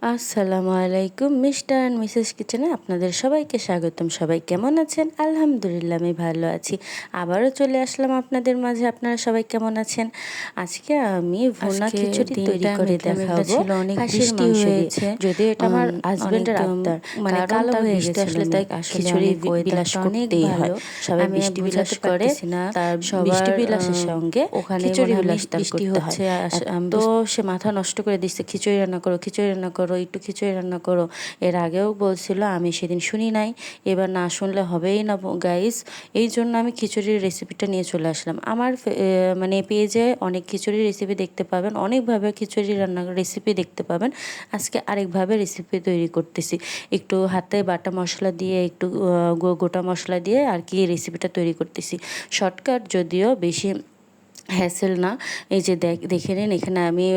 আসসালামু আলাইকুম, mister and Mrs কিচেনে আপনাদের সবাইকে স্বাগতম। সবাই কেমন আছেন? আলহামদুলিল্লাহ আমি ভালো আছি। আবারও চলে আসলাম আপনাদের মাঝে। আপনারা সবাই কেমন আছেন? আজকে আমি ভুনা খিচুড়ি তৈরি করে দেখাবো ছিল, অনেক খাসির বৃষ্টি মাংস দিয়ে। হয়েছে। যদিও এটা আমার অনেক হাজবেন্ডের আবদার, মানে কারণ কালো তার হয়ে বৃষ্টি গেছিল আসলে তাই মেঘ। আসলে খিচুড়ি অনেক বিলাস ওয়েদারটা অনেক করতেই হয়। ভালো। সবাই আমি আর বৃষ্টি বিলাস বুঝাতে করে, পারতেছি না তার বৃষ্টি সবার বিলাসের সঙ্গে ওখানে খিচুড়ি মনে হয় বিলাস তার বৃষ্টি করতে হয়। হচ্ছে। তো সে মাথা নষ্ট করে দিচ্ছে, খিচুড়ি রান্না করো, খিচুড়ি রান্না করো, একটু খিচুড়ি রান্না করো। এর আগেও বলছিল, আমি সেদিন শুনি নাই। এবার না শুনলে হবেই না গাইস। এই জন্য আমি খিচুড়ির রেসিপিটা নিয়ে চলে আসলাম। আমার মানে পেজে অনেক খিচুড়ির রেসিপি দেখতে পাবেন, অনেকভাবে খিচুড়ি রান্নার রেসিপি দেখতে পাবেন। আজকে আরেকভাবে রেসিপি তৈরি করতেছি, একটু হাতে বাটা মশলা দিয়ে, একটু গোটা মশলা দিয়ে আর কি রেসিপিটা তৈরি করতেছি। শর্টকাট, যদিও বেশি হ্যাসেল না। এই যে দেখে নিন, এখানে আমি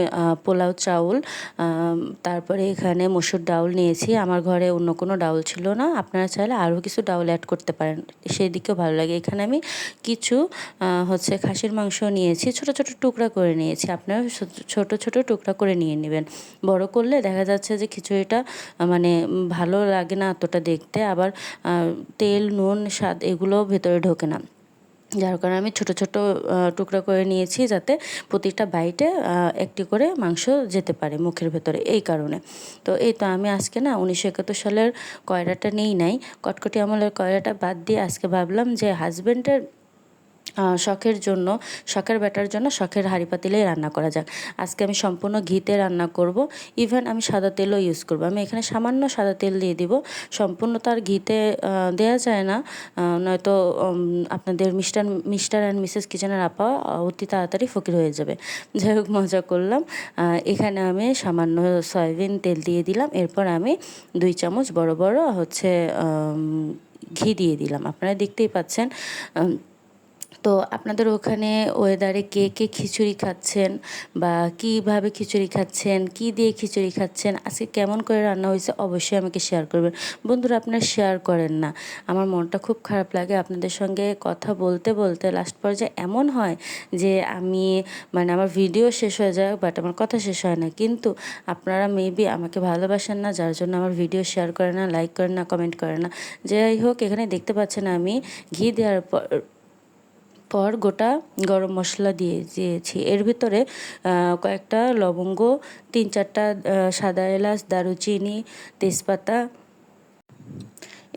পোলাও চাউল, তারপরে এখানে মসুর ডাউল নিয়েছি। আমার ঘরে অন্য কোনো ডাউল ছিল না, আপনারা চাইলে আরও কিছু ডাউল অ্যাড করতে পারেন, সেই দিকেও ভালো লাগে। এখানে আমি কিছু হচ্ছে খাসির মাংস নিয়েছি, ছোট ছোট টুকরা করে নিয়েছি। আপনারা ছোট ছোট টুকরা করে নিয়ে নেবেন। বড় করলে দেখা যাচ্ছে যে খিচুড়িটা মানে ভালো লাগে না এতটা দেখতে, আবার তেল নুন স্বাদ এগুলো ভেতরে ঢোকে না। যার কারণে আমি ছোট ছোট টুকরা করে নিয়েছি, যাতে প্রতিটা বাইটে একটি করে মাংস যেতে পারে মুখের ভেতরে, এই কারণে। তো এই তো আমি আজকে না 1971 সালের কয়রাটা নেই নাই, কটকটি আমলের কয়রাটা বাদ দিয়ে আজকে ভাবলাম যে হাজব্যান্ডের শখের জন্য, শখের ব্যাটার জন্য শখের হাঁড়ি পাতিলেই রান্না করা যাক। আজকে আমি সম্পূর্ণ ঘিতে রান্না করব। ইভেন আমি সাদা তেলও ইউজ করব। আমি এখানে সামান্য সাদা তেল দিয়ে দিব, সম্পূর্ণ তার ঘিতে দেওয়া যায় না, নয়তো আপনাদের মিস্টার অ্যান্ড মিসেস কিচেনের আপা অতি তাড়াতাড়ি ফকির হয়ে যাবে। যাই হোক, মজা করলাম। এখানে আমি সামান্য সয়াবিন তেল দিয়ে দিলাম। এরপর আমি 2 চামচ বড় বড় হচ্ছে ঘি দিয়ে দিলাম। আপনারা দেখতেই পাচ্ছেন। তো আপনাদের ওখানে ওয়েদারে কে কে খিচুড়ি খাচ্ছেন, বা কীভাবে খিচুড়ি খাচ্ছেন, কি দিয়ে খিচুড়ি খাচ্ছেন, আজকে কেমন করে রান্না হয়েছে, অবশ্যই আমাকে শেয়ার করবেন। বন্ধুরা, আপনারা শেয়ার করেন না, আমার মনটা খুব খারাপ লাগে। আপনাদের সঙ্গে কথা বলতে বলতে লাস্ট পর্যায়ে এমন হয় যে আমি মানে আমার ভিডিও শেষ হয়ে যায়, বাট আমার কথা শেষ হয় না। কিন্তু আপনারা মেবি আমাকে ভালোবাসেন না, যার জন্য আমার ভিডিও শেয়ার করে না, লাইক করেন না, কমেন্ট করে না। যাই হোক, এখানে দেখতে পাচ্ছেন আমি ঘি দেওয়ার পর গোটা গরম মশলা দিয়েছি। এর ভিতরে কয়েকটা লবঙ্গ, 3-4টা সাদা এলাচ, দারুচিনি, তেজপাতা।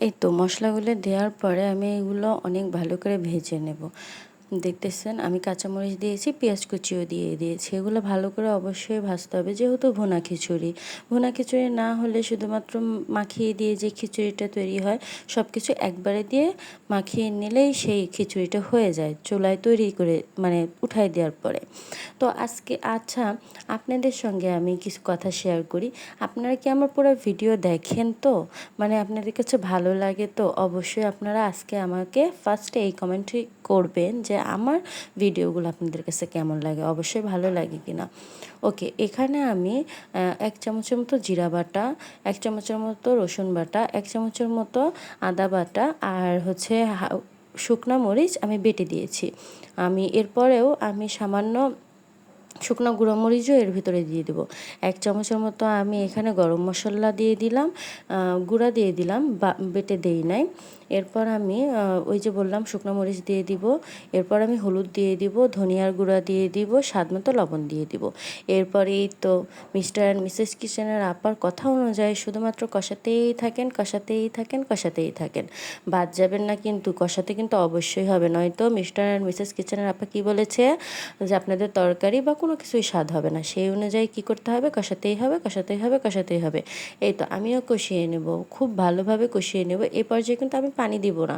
এই তো মশলাগুলো দেওয়ার পরে আমি এগুলো অনেক ভালো করে ভেজে নেব। দেখতেছেন আমি কাঁচামরিচ দিয়েছি, পেঁয়াজ কুচিও দিয়ে দিয়েছি। এগুলো ভালো করে অবশ্যই ভাজতে হবে, যেহেতু ভুনা খিচুড়ি। ভুনা খিচুড়ি না হলে শুধুমাত্র মাখিয়ে দিয়ে যে খিচুড়িটা তৈরি হয়, সব কিছু একবারে দিয়ে মাখিয়ে নিলেই সেই খিচুড়িটা হয়ে যায় চুলায় তৈরি করে, মানে উঠাই দেওয়ার পরে। তো আজকে আচ্ছা, আপনাদের সঙ্গে আমি কিছু কথা শেয়ার করি। আপনারা কি আমার পুরো ভিডিও দেখেন তো? মানে আপনাদের কাছে ভালো লাগে তো? অবশ্যই আপনারা আজকে আমাকে ফার্স্টে এই কমেন্টটি করবেন যে আমার ভিডিওগুলো আপনাদের কাছে কেমন লাগে, অবশ্যই ভালো লাগে কি না। ওকে, এখানে আমি 1 চামচের মতো জিরা বাটা, 1 চামচের মতো রসুন বাটা, 1 চামচের মতো আদা বাটা, আর হচ্ছে শুকনো মরিচ আমি বেটে দিয়েছি। এরপরেও আমি সামান্য শুকনো গুঁড়ো মরিচও এর ভিতরে দিয়ে দেবো। 1 চামচের মতো আমি এখানে গরম মশলা দিয়ে দিলাম, গুঁড়া দিয়ে দিলাম, বেটে দেই নাই। এরপর আমি ওই যে বললাম শুকনো মরিচ দিয়ে দিব। এরপর আমি হলুদ দিয়ে দিব, ধনিয়ার গুঁড়া দিয়ে দিব, স্বাদ মতো লবণ দিয়ে দিব। এরপরেই তো মিস্টার অ্যান্ড মিসেস কিচেনের আপার কথা অনুযায়ী শুধুমাত্র কষাতেই থাকেন, কষাতেই থাকেন, কষাতেই থাকেন। বাদ যাবেন না কিন্তু, কষাতে কিন্তু অবশ্যই হবে, নয়তো মিস্টার অ্যান্ড মিসেস কিচেনের আপা কী বলেছে যে আপনাদের তরকারি বা কোনো কিছুই স্বাদ হবে না। সেই অনুযায়ী কী করতে হবে, কষাতেই হবে, কষাতেই হবে, কষাতেই হবে। এই তো আমিও কষিয়ে নেব, খুব ভালোভাবে কষিয়ে নেব। এই পর্যায়ে কিন্তু আমি পানি দিব না।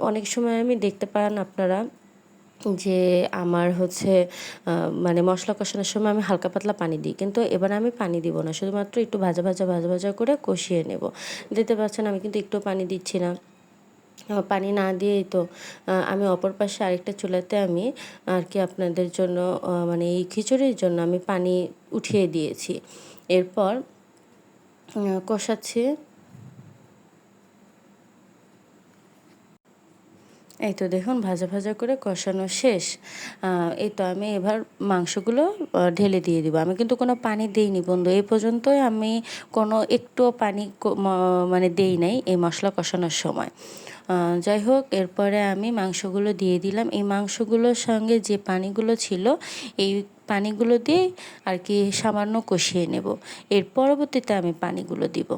অনেক সময় আমি দেখতে পান আপনারা যে আমার হচ্ছে মানে মশলা কষানোর সময় আমি হালকা পাতলা পানি দিই, কিন্তু এবার আমি পানি দিব না, শুধুমাত্র একটু ভাজা ভাজা ভাজা ভাজা করে কষিয়ে নেব। দেখতে পাচ্ছেন আমি কিন্তু একটু পানি দিচ্ছি না। পানি না দিয়েই তো আমি অপর পাশে আরেকটা চুলাতে আমি আর কি আপনাদের জন্য মানে এই খিচুড়ির জন্য আমি পানি উঠিয়ে দিয়েছি। এরপর কষাচ্ছি। এই তো দেখুন ভাজা ভাজা করে কষানো শেষ। এই তো আমি এবার মাংসগুলো ঢেলে দিয়ে দিব। আমি কিন্তু কোনো পানি দিইনি বন্ধু, এই পর্যন্তই আমি কোনো একটুও পানি মানে দেই নাই এই মশলা কষানোর সময়। যাই হোক, এরপরে আমি মাংসগুলো দিয়ে দিলাম। এই মাংসগুলোর সঙ্গে যে পানিগুলো ছিল এই পানিগুলো দিয়ে আর কি সামান্য কষিয়ে নেব। এর পরবর্তীতে আমি পানিগুলো দিব।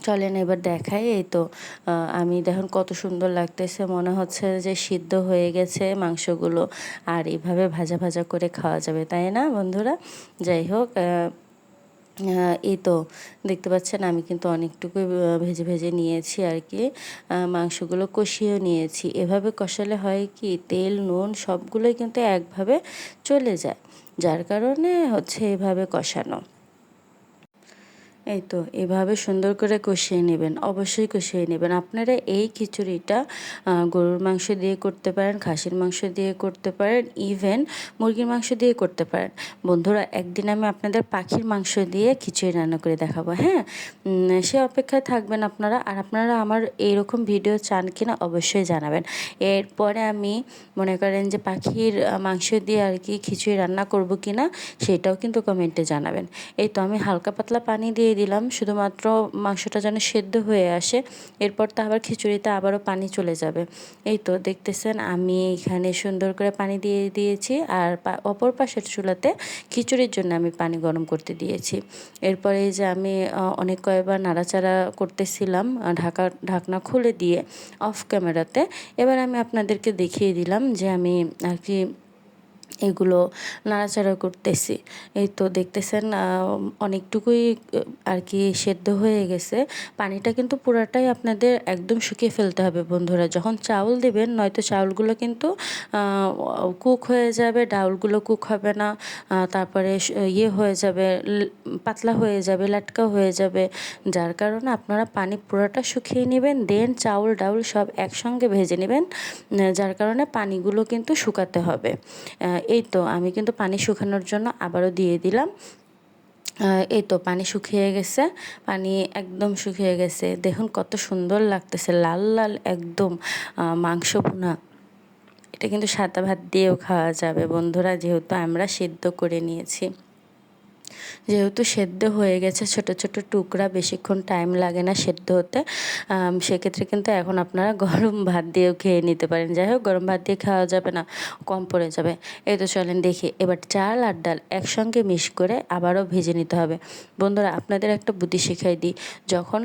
চলেন এবার দেখাই। এই তো আমি দেখুন কত সুন্দর লাগতেছে, মনে হচ্ছে যে সিদ্ধ হয়ে গেছে মাংসগুলো। আর এভাবে ভাজা ভাজা করে খাওয়া যাবে, তাই না বন্ধুরা? যাই হোক, এই তো দেখতে পাচ্ছেন আমি কিন্তু অনেকটুকু ভেজে ভেজে নিয়েছি আর কি। মাংসগুলো কষিয়েও নিয়েছি। এভাবে কষালে হয় কি তেল নুন সবগুলোই কিন্তু একভাবে চলে যায়, যার কারণে হচ্ছে এভাবে কষানো। এই তো এভাবে সুন্দর করে কষিয়ে নেবেন, অবশ্যই কষিয়ে নেবেন। আপনারা এই খিচুড়িটা গরুর মাংস দিয়ে করতে পারেন, খাসির মাংস দিয়ে করতে পারেন, ইভেন মুরগির মাংস দিয়ে করতে পারেন। বন্ধুরা, একদিন আমি আপনাদের পাখির মাংস দিয়ে খিচুড়ি রান্না করে দেখাবো, হ্যাঁ? সে অপেক্ষায় থাকবেন আপনারা। আর আপনারা আমার এইরকম ভিডিও চান কিনা অবশ্যই জানাবেন। এরপরে আমি মনে করেন যে পাখির মাংস দিয়ে আর কি খিচুড়ি রান্না করব কিনা সেটাও কিন্তু কমেন্টে জানাবেন। এই তো আমি হালকা পাতলা পানি দিয়ে দিলাম, শুধুমাত্র মাংসটা যেন সেদ্ধ হয়ে আসে। এরপর তো আবার খিচুড়িতে আবারও পানি চলে যাবে। এই তো দেখতেছেন আমি এখানে সুন্দর করে পানি দিয়ে দিয়েছি, আর অপর পাশের চুলাতে খিচুড়ির জন্য আমি পানি গরম করতে দিয়েছি। এরপরে এই যে আমি অনেক কয়েকবার নাড়াচাড়া করতেছিলাম ঢাকনা খুলে দিয়ে অফ ক্যামেরাতে। এবার আমি আপনাদেরকে দেখিয়ে দিলাম যে আমি আর কি এগুলো নাড়াচাড়া করতেছি। এই তো দেখতেছেন অনেকটুকুই আর কি সেদ্ধ হয়ে গেছে। পানিটা কিন্তু পুরাটাই আপনাদের একদম শুকিয়ে ফেলতে হবে বন্ধুরা। যখন চাউল দিবেন নয়তো চাউলগুলো কিন্তু কুক হয়ে যাবে, ডাউলগুলো কুক হবে না। তারপরে ইয়ে হয়ে যাবে, পাতলা হয়ে যাবে, লাটকা হয়ে যাবে। যার কারণে আপনারা পানি পুরোটা শুকিয়ে নেবেন, দেন চাউল ডাউল সব একসঙ্গে ভেজে নেবেন। যার কারণে পানিগুলো কিন্তু শুকাতে হবে। এই তো আমি কিন্তু পানি শুকানোর জন্য আবারও দিয়ে দিলাম। এই তো পানি শুকিয়ে গেছে, পানি একদম শুকিয়ে গেছে। দেখুন কত সুন্দর লাগতেছে, লাল লাল একদম মাংস ভুনা। এটা কিন্তু সাদা ভাত দিয়েও খাওয়া যাবে বন্ধুরা, যেহেতু আমরা সেদ্ধ করে নিয়েছি। যেহেতু সেদ্ধ হয়ে গেছে ছোট ছোট টুকরা, বেশিক্ষণ টাইম লাগে না সেদ্ধ হতে। সেক্ষেত্রে কিন্তু এখন আপনারা গরম ভাত দিয়েও খেয়ে নিতে পারেন। যাই হোক, গরম ভাত দিয়ে খাওয়া যাবে না, কম পড়ে যাবে। এই তো চলেন দেখি, এবার চাল আর ডাল একসঙ্গে মিক্স করে আবারও ভেজে নিতে হবে। বন্ধুরা, আপনাদের একটা বুদ্ধি শিখাই দিই। যখন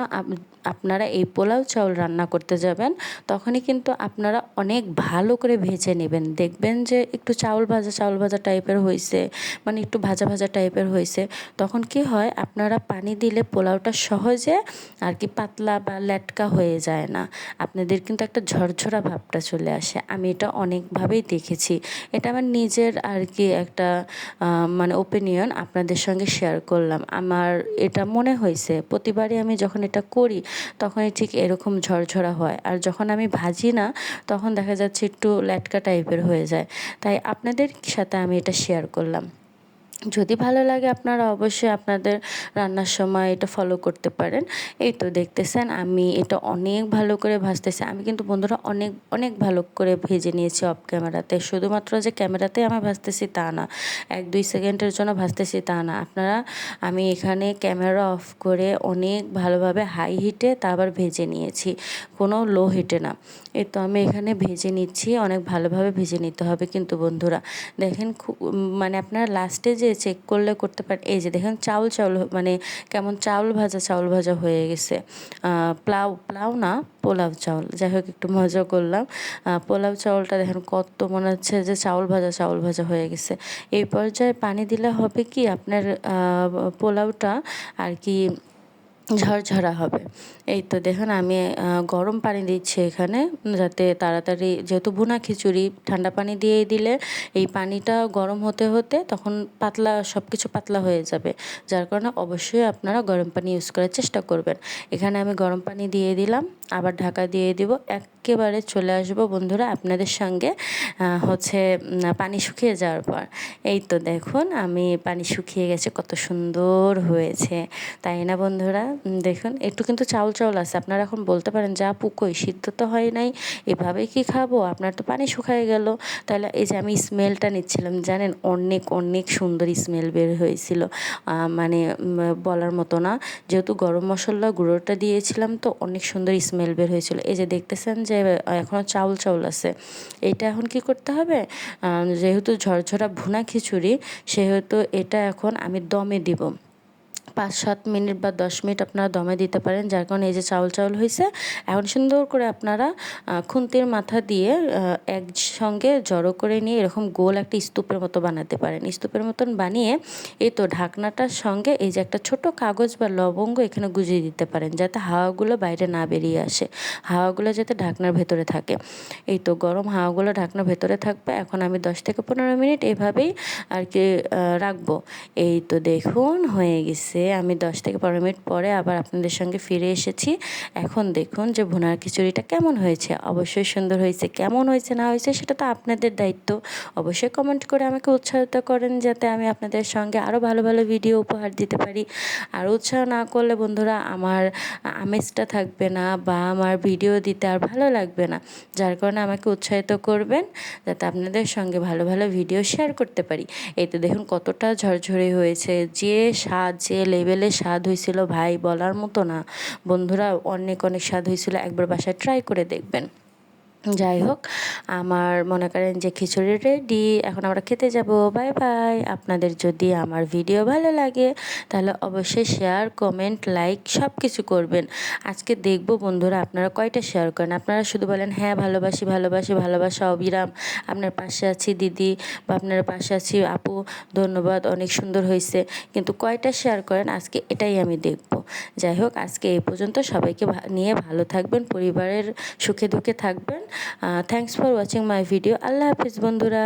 আপনারা এই পোলাও চাউল রান্না করতে যাবেন তখনই কিন্তু আপনারা অনেক ভালো করে ভেজে নেবেন। দেখবেন যে একটু চাউল ভাজা টাইপের হয়েছে, মানে একটু ভাজা ভাজা টাইপের হয়েছে। তখন কি হয়, আপনারা পানি দিলে পোলাওটা সহজে আর কি পাতলা বা লেটকা হয়ে যায় না। আপনাদের কিন্তু একটা ঝরঝরা ভাবটা চলে আসে। আমি এটা অনেকভাবেই দেখেছি। এটা আমার নিজের আর কি একটা মানে ওপিনিয়ন আপনাদের সঙ্গে শেয়ার করলাম। আমার এটা মনে হয়েছে প্রতিবারই আমি যখন এটা করি তখনই ঠিক এরকম ঝরঝরা হয়, আর যখন আমি ভাজি না তখন দেখা যাচ্ছে একটু লেটকা টাইপের হয়ে যায়। তাই আপনাদের সাথে আমি এটা শেয়ার করলাম। যদি ভালো লাগে আপনারা অবশ্যই আপনাদের রান্নার সময় এটা ফলো করতে পারেন। এই তো দেখতেছেন আমি এটা অনেক ভালো করে ভাজতেছি। আমি কিন্তু বন্ধুরা অনেক অনেক ভালো করে ভেজে নিয়েছি অফ ক্যামেরাতে। শুধুমাত্র যে ক্যামেরাতেই আমি ভাজতেছি তা না, 1-2 সেকেন্ডের জন্য ভাজতেছি তা না। আমি এখানে ক্যামেরা অফ করে অনেক ভালোভাবে হাই হিটে তারপর ভেজে নিয়েছি, কোনো লো হিটে না। এই তো আমি এখানে ভেজে নিচ্ছি, অনেক ভালোভাবে ভেজে নিতে হবে কিন্তু বন্ধুরা। দেখেন মানে আপনারা লাস্টে যে চেক করলে করতে পারেন। এই যে দেখেন চাউল মানে কেমন চাউল ভাজা হয়ে গেছে। পোলাও না, পোলাও চাউল। যাই হোক, একটু মজা করলাম। পোলাও চাউলটা দেখেন কত মনে হচ্ছে যে চাউল ভাজা হয়ে গেছে। এই পর্যায়ে পানি দিলে হবে কি আপনার পোলাওটা আর কি ঝরঝরা হবে। এই তো দেখুন আমি গরম পানি দিচ্ছি এখানে, যাতে তাড়াতাড়ি, যেহেতু ভুনা খিচুড়ি ঠান্ডা পানি দিয়ে দিলে এই পানিটা গরম হতে হতে তখন পাতলা, সব কিছু পাতলা হয়ে যাবে। যার কারণে অবশ্যই আপনারা গরম পানি ইউজ করার চেষ্টা করবেন। এখানে আমি গরম পানি দিয়ে দিলাম, আবার ঢাকা দিয়ে দিব। একেবারে চলে আসবো বন্ধুরা আপনাদের সঙ্গে হচ্ছে পানি শুকিয়ে যাওয়ার পর। এই তো দেখুন আমি পানি শুকিয়ে গেছে, কত সুন্দর হয়েছে তাই না বন্ধুরা? দেখুন একটু কিন্তু চাউল চাউল আছে। আপনারা এখন বলতে পারেন যা পুকোই সিদ্ধ তো হয় নাই, এভাবে কি খাবো, আপনার তো পানি শুকায় গেল। তাহলে এই যে আমি স্মেলটা নিচ্ছিলাম, জানেন অনেক অনেক সুন্দর স্মেল বের হয়েছিল, মানে বলার মতো না। যেহেতু গরম মশলা গুঁড়োটা দিয়েছিলাম তো অনেক সুন্দর স্মেল বের হয়েছিল। এই যে দেখতেছেন যে এখনও চাউল চাউল আছে। এটা এখন কি করতে হবে, যেহেতু ঝরঝরা ভুনা খিচুড়ি সেহেতু এটা এখন আমি দমে দিব। 5-7 মিনিট বা 10 মিনিট আপনারা দমে দিতে পারেন, যার কারণে এই যে চাউল চাউল হয়েছে। এখন সুন্দর করে আপনারা খুন্তির মাথা দিয়ে একসঙ্গে জড়ো করে নিয়ে এরকম গোল একটা স্তূপের মতো বানাতে পারেন। স্তূপের মতন বানিয়ে এই তো ঢাকনাটার সঙ্গে এই যে একটা ছোট কাগজ বা লবঙ্গ এখানে গুজিয়ে দিতে পারেন, যাতে হাওয়াগুলো বাইরে না বেরিয়ে আসে, হাওয়াগুলো যাতে ঢাকনার ভেতরে থাকে। এই তো গরম হাওয়াগুলো ঢাকনার ভেতরে থাকবে। এখন আমি 10 থেকে 15 মিনিট এভাবেই আর কি রাখবো। এই তো দেখুন হয়ে গেছে। আমি 10 থেকে 15 মিনিট পরে আবার আপনাদের সঙ্গে ফিরে এসেছি। এখন দেখুন যে ভুনার খিচুড়িটা কেমন হয়েছে। অবশ্যই সুন্দর হয়েছে। কেমন হয়েছে না হয়েছে সেটা তো আপনাদের দায়িত্ব। অবশ্যই কমেন্ট করে আমাকে উৎসাহিত করেন, যাতে আমি আপনাদের সঙ্গে আরও ভালো ভালো ভিডিও উপহার দিতে পারি। আর উৎসাহ না করলে বন্ধুরা আমার আমেজটা থাকবে না, বা আমার ভিডিও দিতে আর ভালো লাগবে না। যার কারণে আমাকে উৎসাহিত করবেন, যাতে আপনাদের সঙ্গে ভালো ভালো ভিডিও শেয়ার করতে পারি। এই তো দেখুন কতটা ঝরঝরে হয়েছে, যে স্বাদ, যে লেভেলের স্বাদ হয়েছিল ভাই বলার মতো না বন্ধুরা। অনেক অনেক স্বাদ হয়েছিল, একবার বাসায় ট্রাই করে দেখবেন। যাই হোক, আমার মনে করেন যে খিচুড়ি রেডি। এখন আমরা খেতে যাব। Bye bye. আপনাদের যদি আমার ভিডিও ভালো লাগে তাহলে অবশ্যই শেয়ার, কমেন্ট, লাইক সব কিছু করবেন। আজকে দেখব বন্ধুরা আপনারা কয়টা শেয়ার করেন। আপনারা শুধু বলেন হ্যাঁ ভালোবাসি ভালোবাসি, ভালোবাসা অবিরাম, আপনার পাশে আছি দিদি, বা আপনার পাশে আছি আপু, ধন্যবাদ, অনেক সুন্দর হয়েছে, কিন্তু কয়টা শেয়ার করেন আজকে এটাই আমি দেখব। যাই হোক, আজকে এই পর্যন্ত। সবাইকে নিয়ে ভালো থাকবেন, পরিবারের সুখে দুঃখে থাকবেন। Thanks for watching my video. আল্লাহ হাফিজ বন্ধুরা।